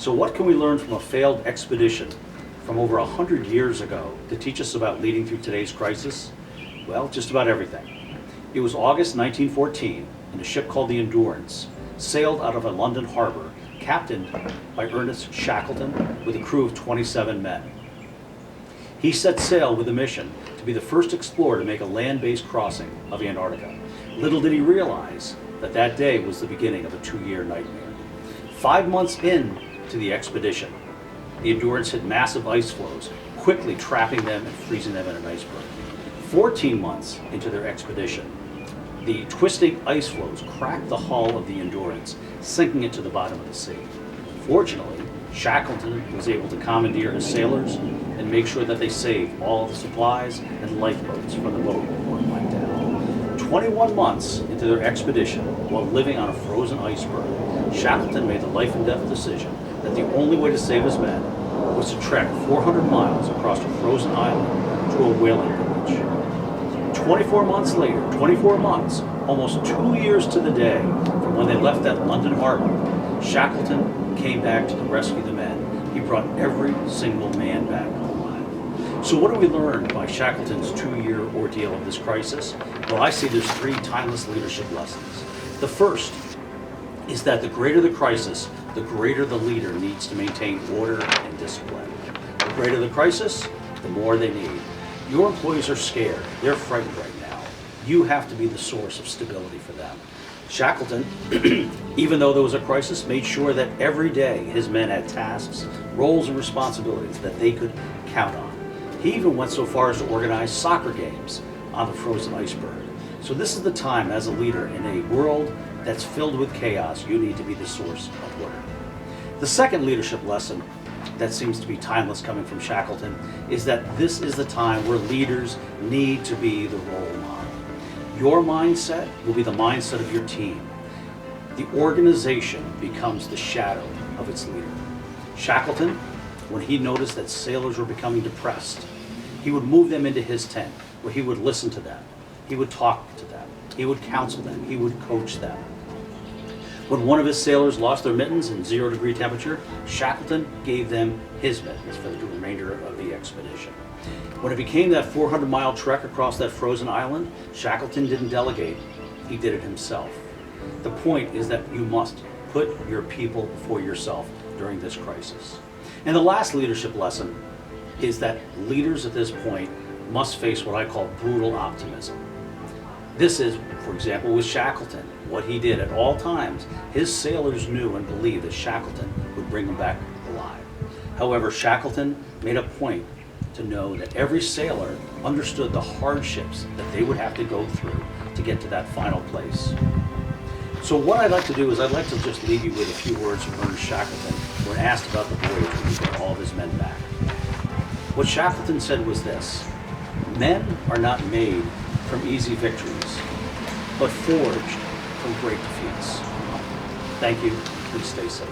So what can we learn from a failed expedition from over 100 years ago to teach us about leading through today's crisis? Well, just about everything. It was August 1914, and a ship called the Endurance sailed out of a London harbor, captained by Ernest Shackleton with a crew of 27 men. He set sail with a mission to be the first explorer to make a land-based crossing of Antarctica. Little did he realize that that day was the beginning of a 2-year nightmare. 5 months into the expedition, the Endurance hit massive ice floes, quickly trapping them and freezing them in an iceberg. 14 months into their expedition, the twisting ice floes cracked the hull of the Endurance, sinking it to the bottom of the sea. Fortunately, Shackleton was able to commandeer his sailors and make sure that they saved all of the supplies and lifeboats from the boat before it went down. 21 months into their expedition, while living on a frozen iceberg, Shackleton made the life and death decision that the only way to save his men was to trek 400 miles across a frozen island to a whaling village. 24 months later, 24 months, almost 2 years to the day from when they left that London harbor, Shackleton came back to rescue the men. He brought every single man back alive. So what do we learn by Shackleton's 2-year ordeal of this crisis? Well, I see there's 3 timeless leadership lessons. The first is that the greater the crisis, the greater the leader needs to maintain order and discipline. The greater the crisis, the more they need. Your employees are scared. They're frightened right now. You have to be the source of stability for them. Shackleton, even though there was a crisis, made sure that every day his men had tasks, roles, and responsibilities that they could count on. He even went so far as to organize soccer games on the frozen iceberg. So this is the time as a leader in a world that's filled with chaos, you need to be the source of order. The second leadership lesson that seems to be timeless coming from Shackleton is that this is the time where leaders need to be the role model. Your mindset will be the mindset of your team. The organization becomes the shadow of its leader. Shackleton, when he noticed that sailors were becoming depressed, he would move them into his tent where he would listen to them. He would talk to them. He would counsel them. He would coach them. When one of his sailors lost their mittens in 0-degree temperature, Shackleton gave them his mittens for the remainder of the expedition. When it became that 400-mile trek across that frozen island, Shackleton didn't delegate, he did it himself. The point is that you must put your people before yourself during this crisis. And the last leadership lesson is that leaders at this point must face what I call brutal optimism. This is, for example, with Shackleton, what he did at all times. His sailors knew and believed that Shackleton would bring them back alive. However, Shackleton made a point to know that every sailor understood the hardships that they would have to go through to get to that final place. So what I'd like to do is I'd like to just leave you with a few words from Ernest Shackleton when asked about the voyage when he brought all of his men back. What Shackleton said was this: men are not made from easy victories, but forged from great defeats. Thank you. Please stay safe.